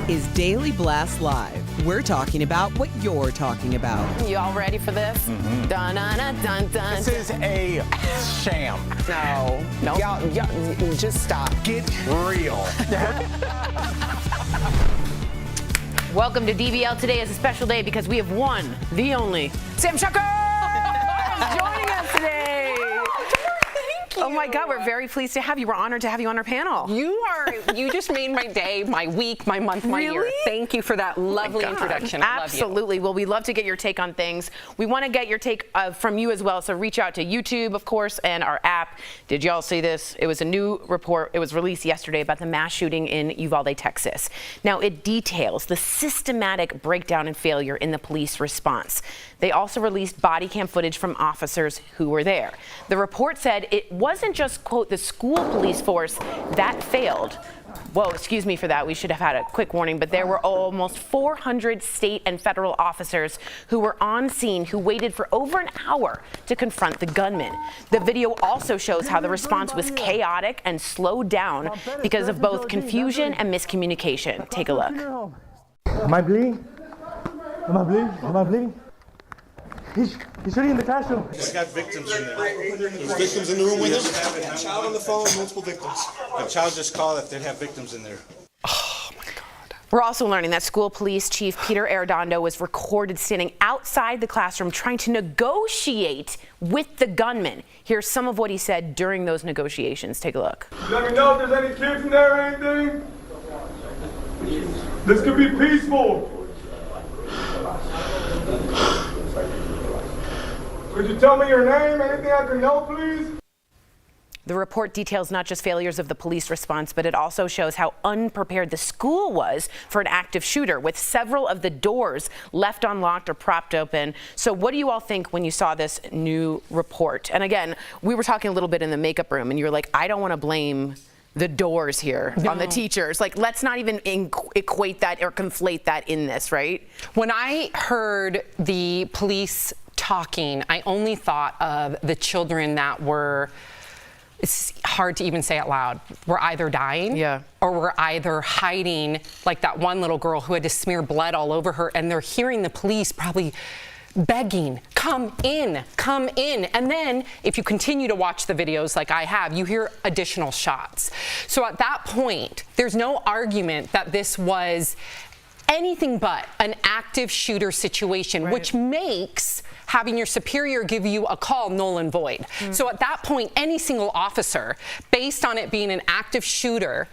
is Daily Blast Live. We're talking about what you're talking about. You all ready for this? Mm-hmm. Dun, dun, dun, dun, dun. This is a sham. No. Y'all, just stop. Get real. Welcome to DBL. Today is a special day because we have one, the only, Sam Shucker is joining us today. Oh my God, we're very pleased to have you. We're honored to have you on our panel. You just made my day, my week, my month, my year. Thank you for that lovely introduction. I love you. Absolutely. Well, we love to get your take on things. We want to get your take from you as well. So reach out to YouTube, of course, and our app. Did y'all see this? It was a new report. It was released yesterday about the mass shooting in Uvalde, Texas. Now, it details the systematic breakdown and failure in the police response. They also released body cam footage from officers who were there. The report said it wasn't just, quote, the school police force that failed. Whoa, excuse me for that. We should have had a quick warning, but there were almost 400 state and federal officers who were on scene who waited for over an hour to confront the gunman. The video also shows how the response was chaotic and slowed down because of both confusion and miscommunication. Take a look. Am I bleeding? Am I bleeding? Am I bleeding? He's shooting in the classroom. He's got victims in there. There's victims in the room with him? A child on the phone, multiple victims. A child just called that they have victims in there. Oh my God. We're also learning that school police chief Peter Arredondo was recorded standing outside the classroom trying to negotiate with the gunman. Here's some of what he said during those negotiations. Take a look. Let me know if there's any kids in there or anything. This could be peaceful. Could you tell me your name? Anything I can know, please? The report details not just failures of the police response, but it also shows how unprepared the school was for an active shooter, with several of the doors left unlocked or propped open. So what do you all think when you saw this new report? And again, we were talking a little bit in the makeup room, and you were like, I don't want to blame the doors here on the teachers. Like, let's not even equate that or conflate that in this, right? When I heard the police talking, I only thought of the children that were, it's hard to even say out loud, were either dying or were either hiding, like that one little girl who had to smear blood all over her, and they're hearing the police probably begging, come in, come in. And then if you continue to watch the videos like I have, you hear additional shots. So at that point, there's no argument that this was anything but an active shooter situation, which makes having your superior give you a call null and void. So at that point, any single officer, based on it being an active shooter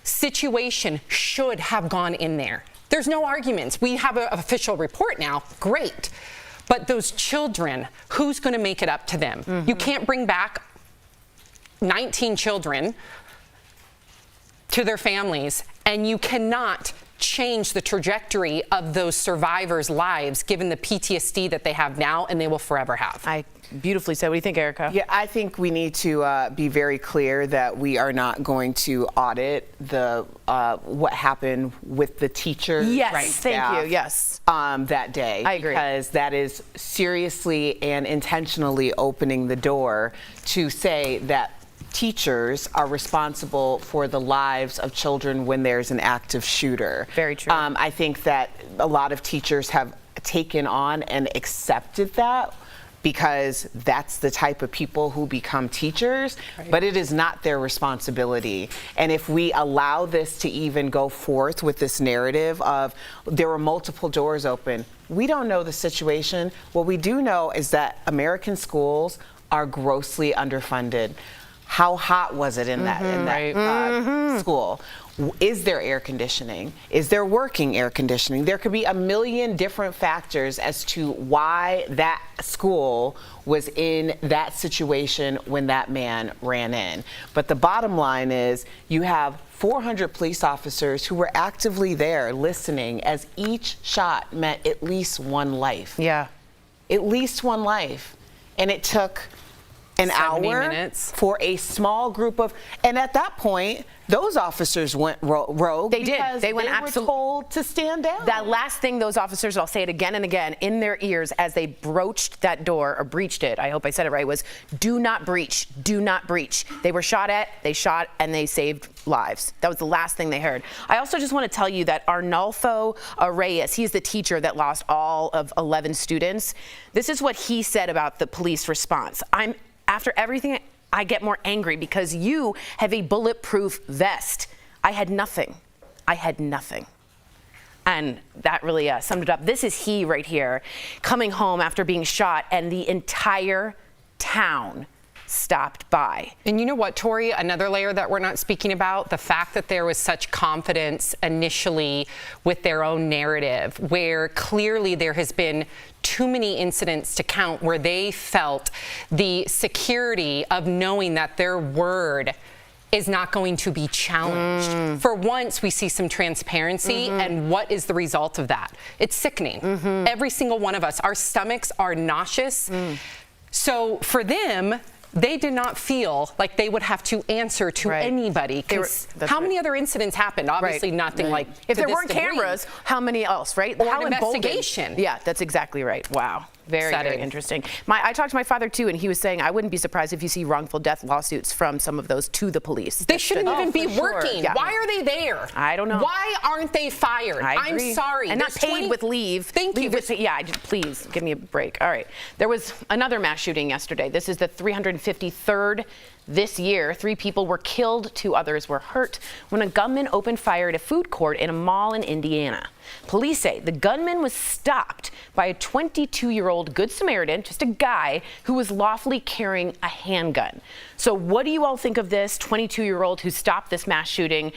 situation, should have gone in there. There's no arguments. We have an official report now, great. But those children, who's gonna make it up to them? You can't bring back 19 children to their families, and you cannot change the trajectory of those survivors' lives given the PTSD that they have now and they will forever have. I beautifully said. What do you think, Erica? Yeah, I think we need to be very clear that we are not going to audit the what happened with the teachers. Yes, thank you. Yes, that day. I agree, because that is seriously and intentionally opening the door to say that teachers are responsible for the lives of children when there's an active shooter. Very true. I think that a lot of teachers have taken on and accepted that because that's the type of people who become teachers, but it is not their responsibility. And if we allow this to even go forth with this narrative of there were multiple doors open, we don't know the situation. What we do know is that American schools are grossly underfunded. How hot was it in that school? Is there air conditioning? Is there working air conditioning? There could be a million different factors as to why that school was in that situation when that man ran in. But the bottom line is you have 400 police officers who were actively there listening as each shot meant at least one life. Yeah. At least one life. And it took an 70 hour minutes. for a small group of, and at that point, those officers went rogue. They did. Because They went were told to stand down. That last thing those officers, I'll say it again and again, in their ears as they broached that door, or breached it, I hope I said it right, was do not breach, do not breach. They were shot at, they shot, and they saved lives. That was the last thing they heard. I also just want to tell you that Arnulfo Reyes, he's the teacher that lost all of 11 students. This is what he said about the police response. After everything, I get more angry because you have a bulletproof vest. I had nothing. I had nothing. And that really summed it up. This is he right here, coming home after being shot, and the entire town stopped by. And you know what, Tori, another layer that we're not speaking about, the fact that there was such confidence initially with their own narrative, where clearly there has been too many incidents to count where they felt the security of knowing that their word is not going to be challenged. For once, we see some transparency, and what is the result of that? It's sickening. Every single one of us, our stomachs are nauseous. So for them, they did not feel like they would have to answer to anybody. How many other incidents happened? Obviously nothing like if to there this weren't degree. cameras, how many else, right? Or How an emboldened. investigation. Yeah, that's exactly right. Wow. Very, very interesting. I talked to my father too, and he was saying I wouldn't be surprised if you see wrongful death lawsuits from some of those to the police. They shouldn't even be working. Yeah. Why are they there? I don't know. Why aren't they fired? I'm sorry. And not paid with leave. Thank you. Please give me a break. All right. There was another mass shooting yesterday. This is the 353rd this year. 3 people were killed, 2 others were hurt when a gunman opened fire at a food court in a mall in Indiana. Police say the gunman was stopped by a 22-year-old Good Samaritan, just a guy who was lawfully carrying a handgun. So what do you all think of this 22-year-old who stopped this mass shooting?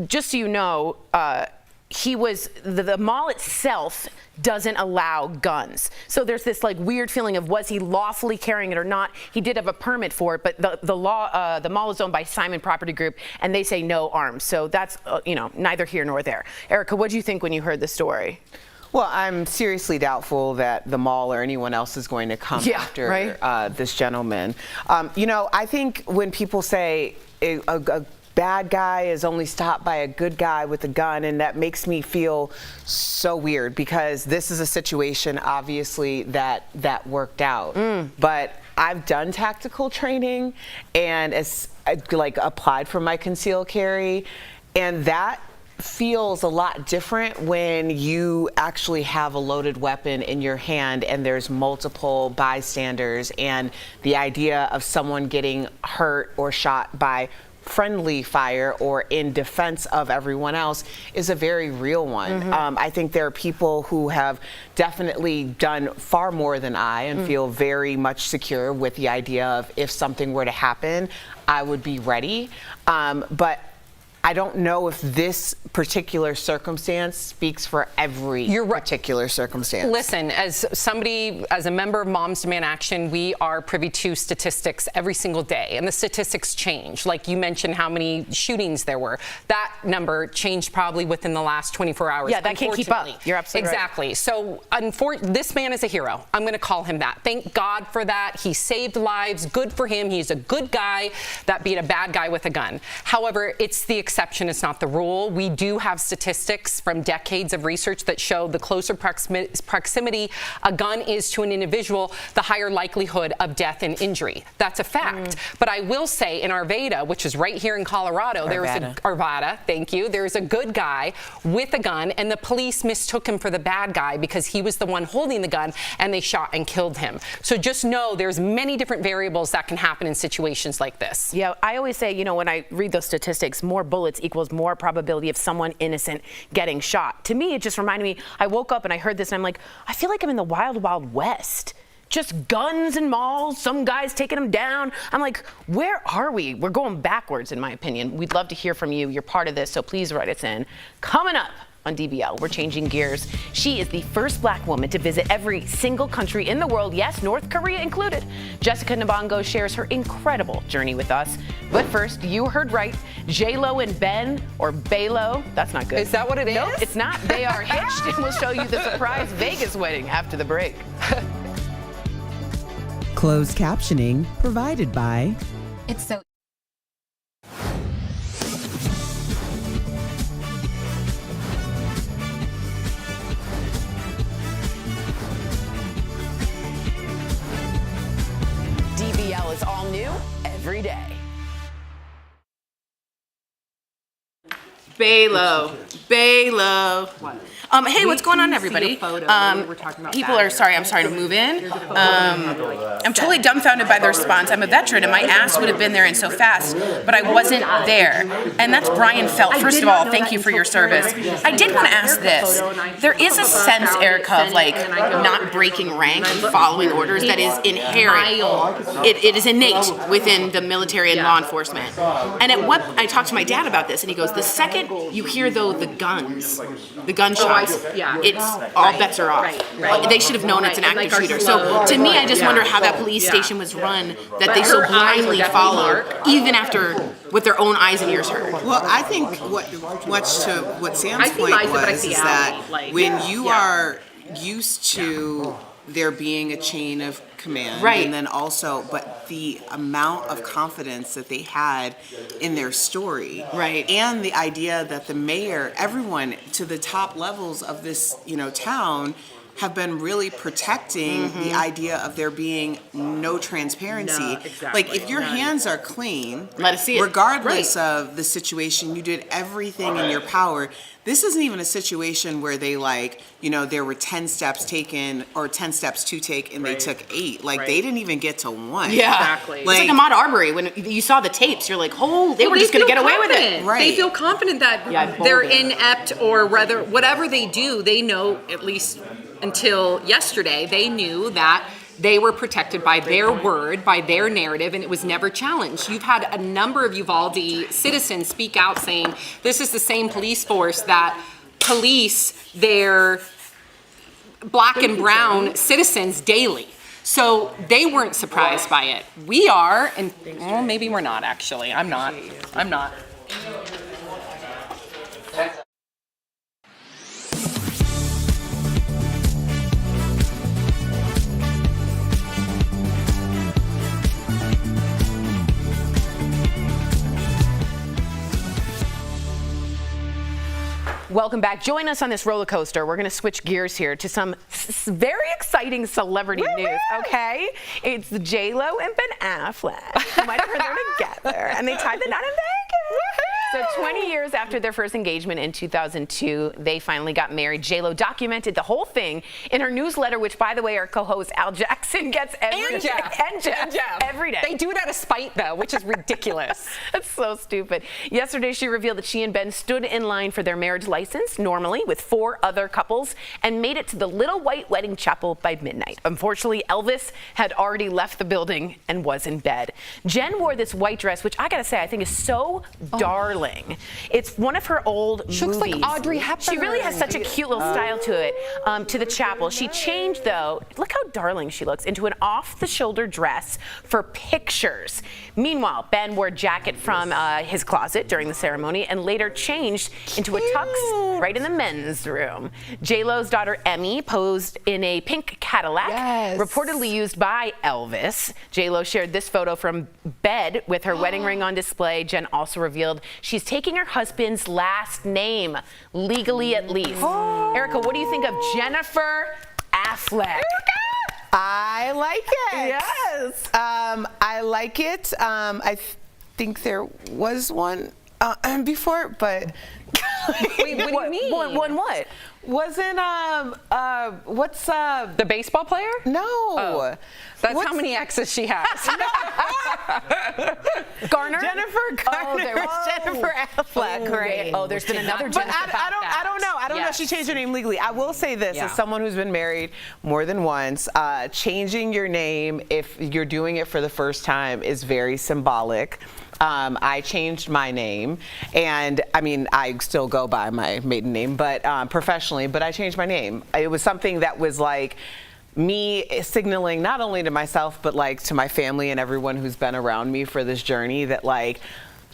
Just so you know, the mall itself doesn't allow guns. So there's this like weird feeling of was he lawfully carrying it or not? He did have a permit for it, but the mall is owned by Simon Property Group, and they say no arms. So that's neither here nor there. Erica, what did you think when you heard the story? Well, I'm seriously doubtful that the mall or anyone else is going to come after this gentleman. I think when people say a bad guy is only stopped by a good guy with a gun, and that makes me feel so weird because this is a situation obviously that worked out. But I've done tactical training and applied for my concealed carry, and that feels a lot different when you actually have a loaded weapon in your hand and there's multiple bystanders, and the idea of someone getting hurt or shot by friendly fire or in defense of everyone else is a very real one. I think there are people who have definitely done far more than I and feel very much secure with the idea of if something were to happen, I would be ready. But I don't know if this particular circumstance speaks for every particular circumstance. Listen, as a member of Moms Demand Action, we are privy to statistics every single day, and the statistics change. Like you mentioned how many shootings there were. That number changed probably within the last 24 hours. Yeah, that can't keep up. You're absolutely right. So this man is a hero. I'm going to call him that. Thank God for that. He saved lives. Good for him. He's a good guy that beat a bad guy with a gun. However, it's the exception, it's not the rule. We do have statistics from decades of research that show the closer proximity a gun is to an individual, the higher likelihood of death and injury. That's a fact. But I will say in Arvada, which is right here in Colorado, Arvada, thank you, there's a good guy with a gun, and the police mistook him for the bad guy because he was the one holding the gun, and they shot and killed him. So just know there's many different variables that can happen in situations like this. Yeah, I always say, when I read those statistics, more bullets equals more probability of someone innocent getting shot. To me, it just reminded me, I woke up and I heard this and I'm like, I feel like I'm in the wild, wild west. Just guns and malls, some guys taking them down. I'm like, where are we? We're going backwards, in my opinion. We'd love to hear from you. You're part of this, so please write us in. Coming up on DBL, we're changing gears. She is the first Black woman to visit every single country in the world, yes, North Korea included. Jessica Nabongo shares her incredible journey with us. But first, you heard right, J-Lo and Ben, or Balo, that's not good. Is that what it is? No, it's not. They are hitched, and we'll show you the surprise Vegas wedding after the break. Closed captioning provided by It's so DBL is all new every day. Baylo. Hey, what's going on, everybody? People are sorry. I'm sorry to move in. I'm totally dumbfounded by the response. I'm a veteran, and my ass would have been there and so fast, but I wasn't there. And that's Brian Felt. First of all, thank you for your service. I did want to ask this. There is a sense, Erica, of like not breaking rank and following orders that is inherent. It is innate within the military and law enforcement. And I talked to my dad about this, and he goes, the second you hear though the gunshots, it's all bets are off. They should have known it's an active shooter. So to me, I just wonder how that police station was run that they so blindly followed, even after with their own eyes and ears heard. Well, I think what Sam's point was is that when you are used to there being a chain of command, and then also, but the amount of confidence that they had in their story, and the idea that the mayor, everyone to the top levels of this, town, have been really protecting the idea of there being no transparency. Like, if your hands are clean, let us see it. Regardless of the situation, you did everything in your power. This isn't even a situation where they there were 10 steps taken or 10 steps to take and they took 8. They didn't even get to 1. Yeah, exactly. It's like Ahmaud Arbery. When you saw the tapes, you're like, oh, they were just going to get away with it. They feel confident that they're inept or whatever they do, they know, at least until yesterday, they knew that they were protected by their word, by their narrative, and it was never challenged. You've had a number of Uvalde citizens speak out saying this is the same police force that police their black and brown citizens daily. So they weren't surprised by it. We are, and maybe we're not actually. I'm not. Welcome back. Join us on this roller coaster. We're going to switch gears here to some very exciting celebrity news, okay? It's J-Lo and Ben Affleck. You might have heard they're together, and they tied the knot in Vegas. So 20 years after their first engagement in 2002, they finally got married. J-Lo documented the whole thing in her newsletter, which, by the way, our co-host Al Jackson gets every day. And Jeff. Every day. They do it out of spite, though, which is ridiculous. That's so stupid. Yesterday, she revealed that she and Ben stood in line for their marriage license, normally with 4 other couples, and made it to the little white wedding chapel by midnight. Unfortunately, Elvis had already left the building and was in bed. Jen wore this white dress, which I gotta say, I think is so darling. It's one of her old movies. She looks like Audrey Hepburn. She really has such a cute little style to it, to the chapel. She changed, though, look how darling she looks, into an off-the-shoulder dress for pictures. Meanwhile, Ben wore a jacket from his closet during the ceremony and later changed into a tux right in the men's room. J-Lo's daughter Emmy posed in a pink Cadillac, reportedly used by Elvis. J-Lo shared this photo from bed with her wedding ring on display. Jen also revealed she's taking her husband's last name, legally at least. Erica, what do you think of Jennifer Affleck? I like it. Yes. I like it. I think there was one before, but Wait, what do you mean? One what? Wasn't what's The baseball player? No. Oh. That's how many exes she has. Garner? Jennifer Garner. Oh, there was Jennifer Affleck, right? Oh, there's been another But Jennifer. I don't know. I don't know if she changed her name legally. I will say this, as someone who's been married more than once, changing your name if you're doing it for the first time is very symbolic. I changed my name, and I mean, I still go by my maiden name, but professionally, but I changed my name. It was something that was like me signaling not only to myself, but like to my family and everyone who's been around me for this journey that like,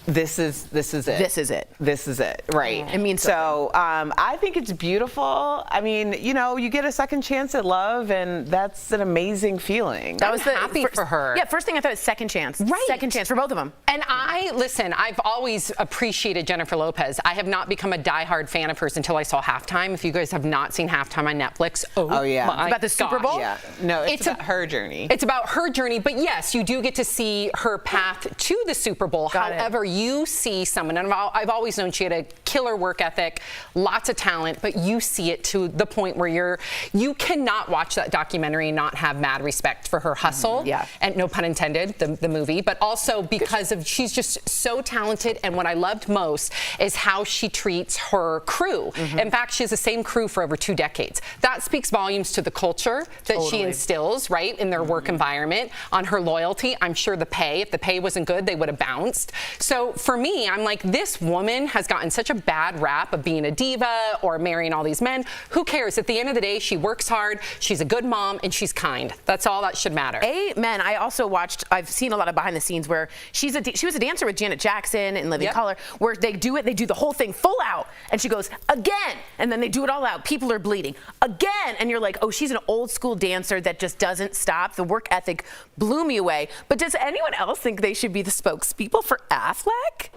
this is it. This is it. This is it, right? It means so. I think it's beautiful. I mean, you know, you get a second chance at love, and that's an amazing feeling. That was happy for her. Yeah, first thing I thought was second chance. Right. Second chance for both of them. And I've always appreciated Jennifer Lopez. I have not become a diehard fan of hers until I saw Halftime. If you guys have not seen Halftime on Netflix, oh yeah, my about the Super Bowl. Yeah, no, it's about her journey. It's about her journey, but yes, you do get to see her path to the Super Bowl. However, you see someone, and I've always known she had a killer work ethic, lots of talent, but you see it to the point where you cannot watch that documentary and not have mad respect for her hustle. Yeah. And no pun intended, the movie, but also because of she's just so talented. And what I loved most is how she treats her crew. In fact, she has the same crew for over 2 decades. That speaks volumes to the culture that she instills, right, in their work environment, on her loyalty. I'm sure if the pay wasn't good, they would have bounced. So for me, I'm like, this woman has gotten such a bad rap of being a diva or marrying all these men. Who cares? At the end of the day, she works hard, she's a good mom, and she's kind. That's all that should matter. Amen. I've seen a lot of behind the scenes where she was a dancer with Janet Jackson in Living Color, where they do the whole thing full out, and she goes, again, and then they do it all out. People are bleeding. Again, and you're like, oh, she's an old school dancer that just doesn't stop. The work ethic blew me away. But does anyone else think they should be the spokespeople for Affleck?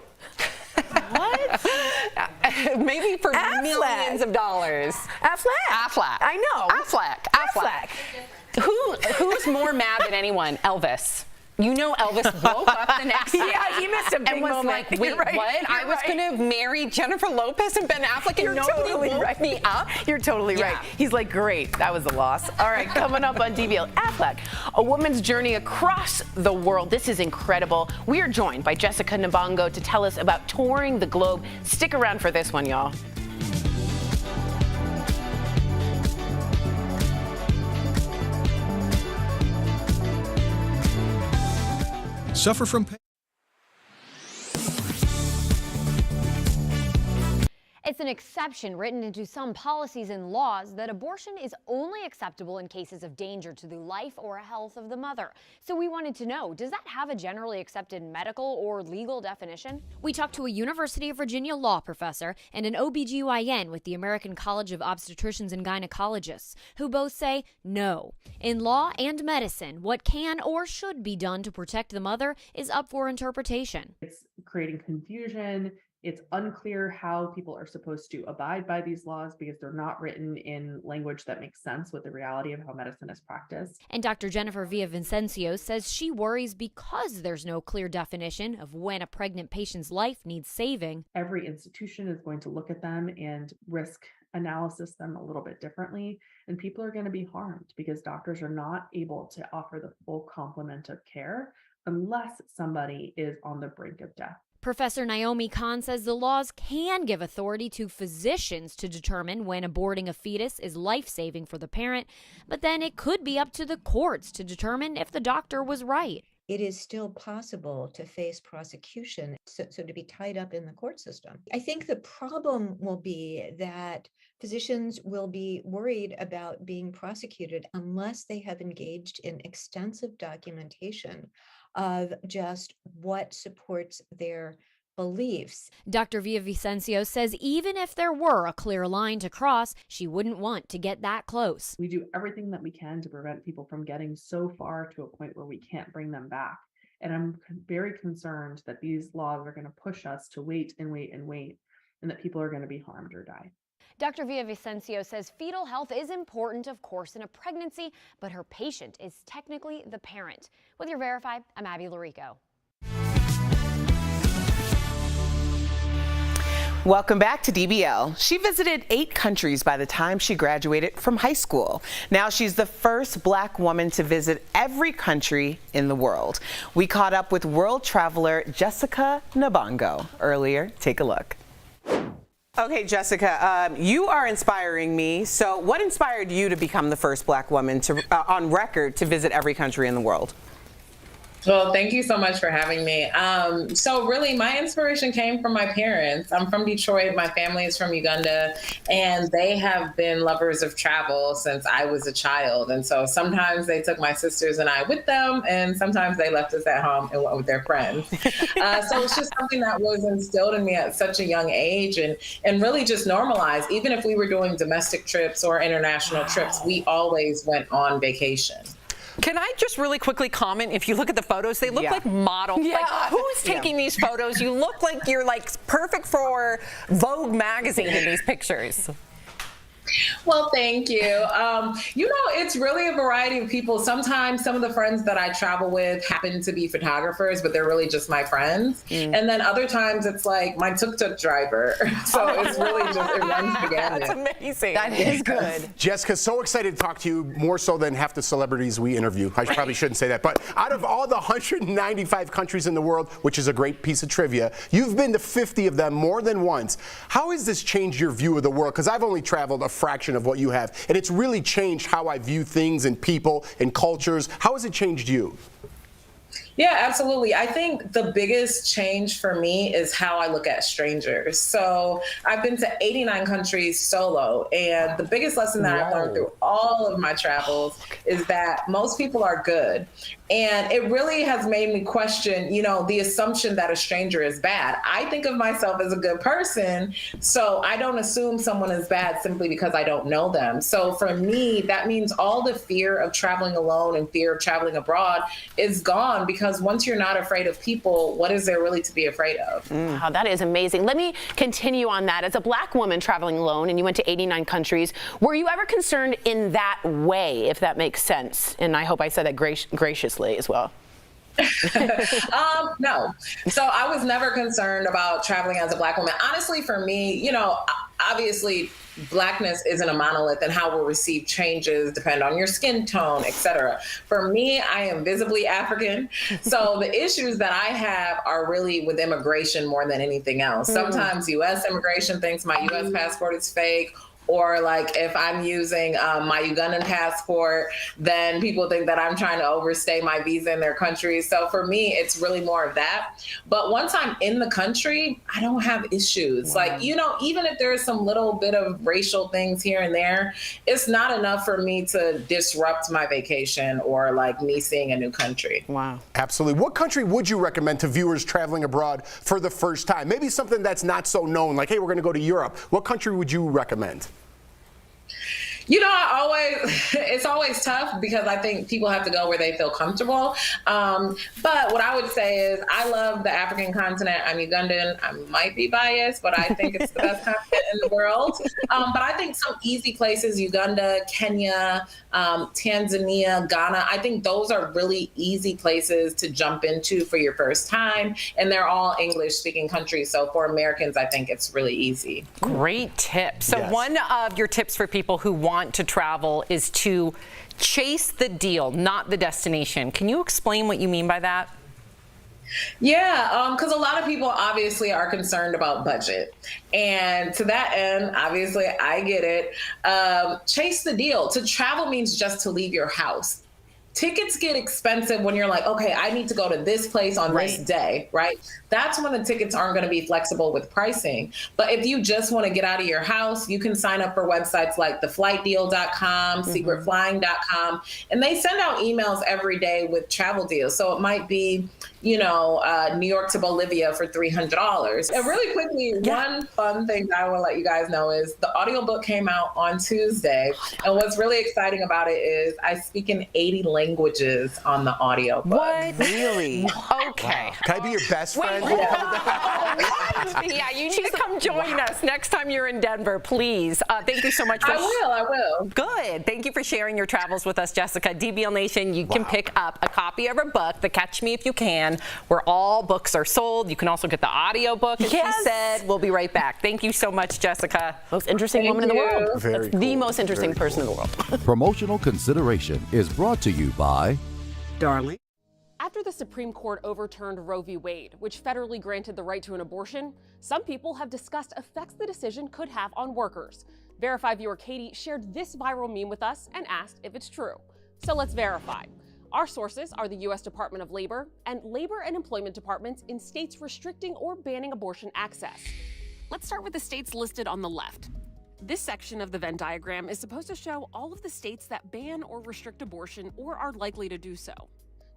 What? Maybe for millions of dollars. Affleck. I know. Affleck. Who's more mad than anyone? Elvis. You know, Elvis woke up the next day. Yeah, he missed a big and was moment. like, wait, what? I was going to marry Jennifer Lopez and Ben Affleck, and nobody woke me up? You're totally right. He's like, great, that was a loss. All right, coming up on DBL, Affleck, a woman's journey across the world. This is incredible. We are joined by Jessica Nabongo to tell us about touring the globe. Stick around for this one, y'all. Suffer from pain. It's an exception written into some policies and laws that abortion is only acceptable in cases of danger to the life or health of the mother. So we wanted to know, does that have a generally accepted medical or legal definition? We talked to a University of Virginia law professor and an OBGYN with the American College of Obstetricians and Gynecologists, who both say no. In law and medicine, what can or should be done to protect the mother is up for interpretation. It's creating confusion. It's unclear how people are supposed to abide by these laws because they're not written in language that makes sense with the reality of how medicine is practiced. And Dr. Jennifer Villavicencio says she worries because there's no clear definition of when a pregnant patient's life needs saving. Every institution is going to look at them and risk analysis them a little bit differently, and people are going to be harmed because doctors are not able to offer the full complement of care unless somebody is on the brink of death. Professor Naomi Khan says the laws can give authority to physicians to determine when aborting a fetus is life-saving for the parent, but then it could be up to the courts to determine if the doctor was right. It is still possible to face prosecution, so to be tied up in the court system. I think the problem will be that physicians will be worried about being prosecuted unless they have engaged in extensive documentation of just what supports their beliefs. Dr. Villavicencio says even if there were a clear line to cross, she wouldn't want to get that close. We do everything that we can to prevent people from getting so far to a point where we can't bring them back. And I'm very concerned that these laws are going to push us to wait and wait and wait, and that people are going to be harmed or die. Dr. Villavicencio says fetal health is important, of course, in a pregnancy, but her patient is technically the parent. With your Verified, I'm Abby Larico. Welcome back to DBL. She visited 8 countries by the time she graduated from high school. Now she's the first Black woman to visit every country in the world. We caught up with world traveler Jessica Nabongo earlier. Take a look. Okay, Jessica, you are inspiring me. So what inspired you to become the first Black woman to, on record to visit every country in the world? Well, thank you so much for having me. So really, my inspiration came from my parents. I'm from Detroit. My family is from Uganda, and they have been lovers of travel since I was a child. And so sometimes they took my sisters and I with them, and sometimes they left us at home and went with their friends. So it's just something that was instilled in me at such a young age, and really just normalized. Even if we were doing domestic trips or international trips, we always went on vacation. Can I just really quickly comment? If you look at the photos, they look like models. Yeah. Like, who's taking these photos? You look like you're like perfect for Vogue magazine in these pictures. Well, thank you. You know, it's really a variety of people. Sometimes some of the friends that I travel with happen to be photographers, but they're really just my friends. And then other times it's like my tuk-tuk driver. So it's really just, it runs the gamut. That's amazing. That is good. Jessica, so excited to talk to you, more so than half the celebrities we interview. I probably shouldn't say that. But out of all the 195 countries in the world, which is a great piece of trivia, you've been to 50 of them more than once. How has this changed your view of the world? Because I've only traveled a fraction of what you have, and it's really changed how I view things and people and cultures. How has it changed you? Yeah, absolutely. I think the biggest change for me is how I look at strangers. So I've been to 89 countries solo, and the biggest lesson that I've learned through all of my travels is that most people are good. And it really has made me question, you know, the assumption that a stranger is bad. I think of myself as a good person, so I don't assume someone is bad simply because I don't know them. So for me, that means all the fear of traveling alone and fear of traveling abroad is gone, because once you're not afraid of people, what is there really to be afraid of? Wow, that is amazing. Let me continue on that. As a Black woman traveling alone, and you went to 89 countries, were you ever concerned in that way, if that makes sense? And I hope I said that graciously as well. No. So I was never concerned about traveling as a Black woman. Honestly, for me, you know, obviously Blackness isn't a monolith, and how we'll receive changes depend on your skin tone, etc. For me, I am visibly African. So the issues that I have are really with immigration more than anything else. Sometimes U.S. immigration thinks my U.S. passport is fake. Or like if I'm using my Ugandan passport, then people think that I'm trying to overstay my visa in their country. So for me, it's really more of that. But once I'm in the country, I don't have issues. Like, you know, even if there's some little bit of racial things here and there, it's not enough for me to disrupt my vacation or like me seeing a new country. Wow. Absolutely. What country would you recommend to viewers traveling abroad for the first time? Maybe something that's not so known, like, hey, we're going to go to Europe. What country would you recommend? You know, it's always tough because I think people have to go where they feel comfortable. But what I would say is I love the African continent. I'm Ugandan. I might be biased, but I think it's the best continent in the world. But I think some easy places, Uganda, Kenya, Tanzania, Ghana, I think those are really easy places to jump into for your first time. And they're all English-speaking countries. So for Americans, I think it's really easy. Great tip. So one of your tips for people who want to travel is to chase the deal, not the destination. Can you explain what you mean by that? Yeah, because a lot of people obviously are concerned about budget. And to that end, obviously, I get it. Chase the deal. To travel means just to leave your house. Tickets get expensive when you're like, okay, I need to go to this place on this day, right? That's when the tickets aren't going to be flexible with pricing. But if you just want to get out of your house, you can sign up for websites like theflightdeal.com, secretflying.com, and they send out emails every day with travel deals. So it might be, you know, New York to Bolivia for $300. And really quickly, one fun thing that I will let you guys know is the audiobook came out on Tuesday. And what's really exciting about it is I speak in 80 languages on the audiobook. What? Really? Okay. Can I be your best friend? Yeah, you need to come join us next time you're in Denver, please. Thank you so much. I will. Good. Thank you for sharing your travels with us, Jessica. DBL Nation, you can pick up a copy of her book, The Catch Me If You Can, where all books are sold. You can also get the audio book, as she said. We'll be right back. Thank you so much, Jessica. Most interesting woman in the world. Very cool. The most interesting person in the world. Promotional consideration is brought to you by Darling. After the Supreme Court overturned Roe v. Wade, which federally granted the right to an abortion, some people have discussed effects the decision could have on workers. Verify viewer Katie shared this viral meme with us and asked if it's true. So let's verify. Our sources are the U.S. Department of Labor and labor and employment departments in states restricting or banning abortion access. Let's start with the states listed on the left. This section of the Venn diagram is supposed to show all of the states that ban or restrict abortion or are likely to do so.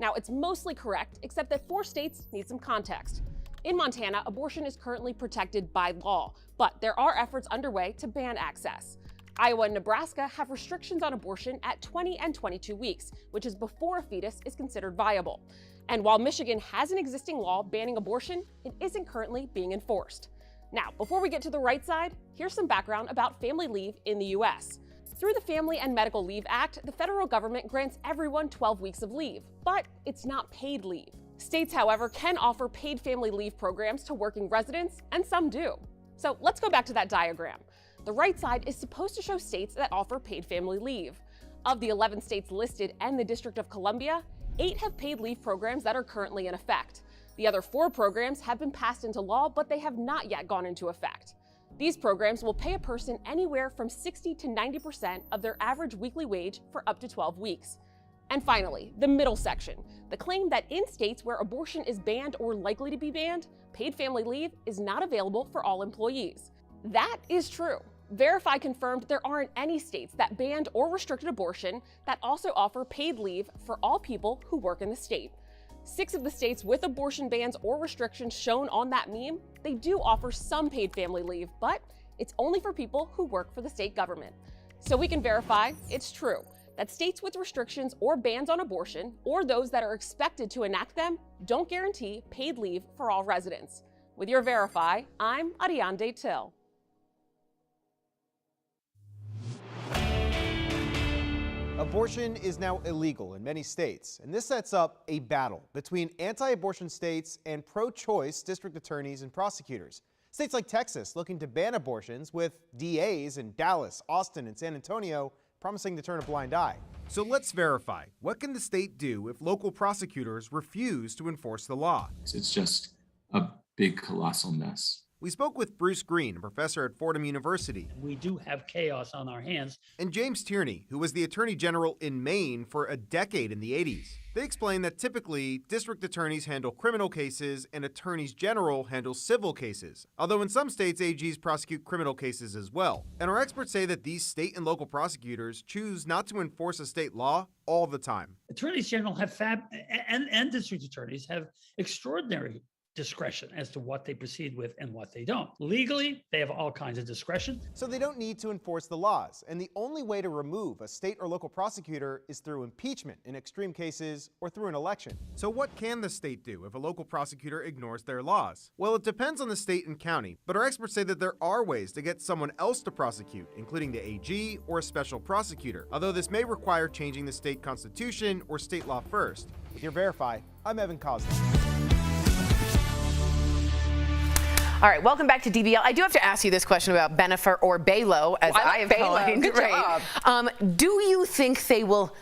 Now, it's mostly correct, except that 4 states need some context. In Montana, abortion is currently protected by law, but there are efforts underway to ban access. Iowa and Nebraska have restrictions on abortion at 20 and 22 weeks, which is before a fetus is considered viable. And while Michigan has an existing law banning abortion, it isn't currently being enforced. Now, before we get to the right side, here's some background about family leave in the U.S. Through the Family and Medical Leave Act, the federal government grants everyone 12 weeks of leave, but it's not paid leave. States, however, can offer paid family leave programs to working residents, and some do. So let's go back to that diagram. The right side is supposed to show states that offer paid family leave. Of the 11 states listed and the District of Columbia, 8 have paid leave programs that are currently in effect. The other 4 programs have been passed into law, but they have not yet gone into effect. These programs will pay a person anywhere from 60 to 90% of their average weekly wage for up to 12 weeks. And finally, the middle section, the claim that in states where abortion is banned or likely to be banned, paid family leave is not available for all employees. That is true. Verify confirmed there aren't any states that banned or restricted abortion that also offer paid leave for all people who work in the state. 6 of the states with abortion bans or restrictions shown on that meme, they do offer some paid family leave, but it's only for people who work for the state government. So we can verify it's true that states with restrictions or bans on abortion, or those that are expected to enact them, don't guarantee paid leave for all residents. With your Verify, I'm Ariane Till. Abortion is now illegal in many states, and this sets up a battle between anti-abortion states and pro-choice district attorneys and prosecutors. States like Texas looking to ban abortions, with DAs in Dallas, Austin, and San Antonio promising to turn a blind eye. So let's verify. What can the state do if local prosecutors refuse to enforce the law? It's just a big, colossal mess. We spoke with Bruce Green, a professor at Fordham University. We do have chaos on our hands. And James Tierney, who was the Attorney General in Maine for a decade in the 80s. They explain that typically, district attorneys handle criminal cases and attorneys general handle civil cases. Although in some states, AGs prosecute criminal cases as well. And our experts say that these state and local prosecutors choose not to enforce a state law all the time. Attorneys general have and district attorneys have extraordinary discretion as to what they proceed with and what they don't. Legally, they have all kinds of discretion. So they don't need to enforce the laws, and the only way to remove a state or local prosecutor is through impeachment in extreme cases or through an election. So what can the state do if a local prosecutor ignores their laws? Well, it depends on the state and county, but our experts say that there are ways to get someone else to prosecute, including the AG or a special prosecutor, although this may require changing the state constitution or state law first. With your Verify, I'm Evan Cosner. All right, welcome back to DBL. I do have to ask you this question about Bennifer or Balo, as I have coined. Good job. Do you think they will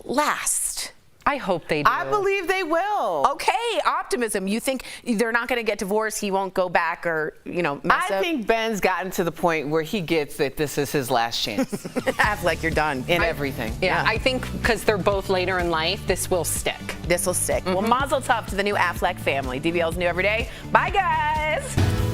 last? I hope they do. I believe they will. Okay, optimism. You think they're not going to get divorced, he won't go back or, mess up? I think Ben's gotten to the point where he gets that this is his last chance. Affleck, you're done. In everything. Yeah, I think because they're both later in life, this will stick. This will stick. Well, mazel tov to the new Affleck family. DBL's new every day. Bye, guys.